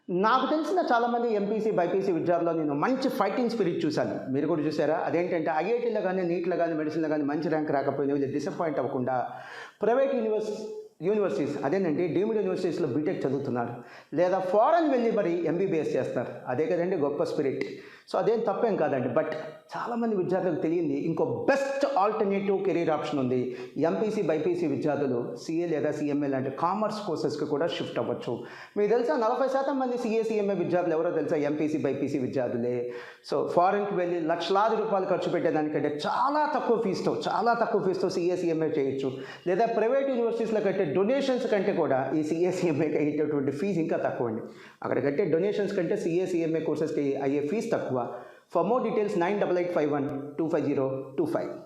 నాకు తెలిసిన చాలామంది ఎంపీసీ, బైపీసీ విద్యార్థుల్లో నేను మంచి ఫైటింగ్ స్పిరిట్ చూశాను. మీరు కూడా చూసారా? అదేంటంటే ఐఐటీలో గానీ, నీట్‌లో గానీ, మెడిసిన్‌లో గానీ మంచి ర్యాంక్ రాకపోయినా వీళ్ళు డిసప్పాయింట్ అవ్వకుండా ప్రైవేట్ యూనివర్సిటీస్ అదేనండి డీమ్డ్ యూనివర్సిటీస్‌లో బీటెక్ చదువుతున్నారు. లేదా ఫారెన్ వెళ్ళి మరి ఎంబీబీఎస్ చేస్తారు. అదే కదండీ గొప్ప స్పిరిట్. సో అదేం తప్పేం కాదండి. బట్ చాలామంది విద్యార్థులకు తెలియంది ఇంకో బెస్ట్ ఆల్టర్నేటివ్ కెరీర్ ఆప్షన్ ఉంది. ఎంపీసీ, బైపీసీ విద్యార్థులు సీఏ లేదా సీఎంఏ లాంటి కామర్స్ కోర్సెస్‌కి కూడా షిఫ్ట్ అవ్వచ్చు. మీకు తెలుసా 40% మంది సీఏ, సీఎంఏ విద్యార్థులు ఎవరో తెలుసా? ఎంపీసీ, బైపీసీ విద్యార్థులే. సో ఫారెన్‌కి వెళ్ళి లక్షలాది రూపాయలు ఖర్చు పెట్టేదానికంటే చాలా తక్కువ ఫీజుతో సీఏ, సీఎంఏ చేయొచ్చు. లేదా ప్రైవేట్ యూనివర్సిటీస్‌లో కట్టే డొనేషన్స్ కంటే కూడా ఈ సీఏ, సీఎంఏకి అయ్యేటటువంటి ఫీజు ఇంకా తక్కువ అండి. అక్కడ కట్టే డొనేషన్స్ కంటే సీఏ, సీఎంఏ కోర్సెస్కి అయ్యే ఫీజు తక్కువ. For more details 9885125025.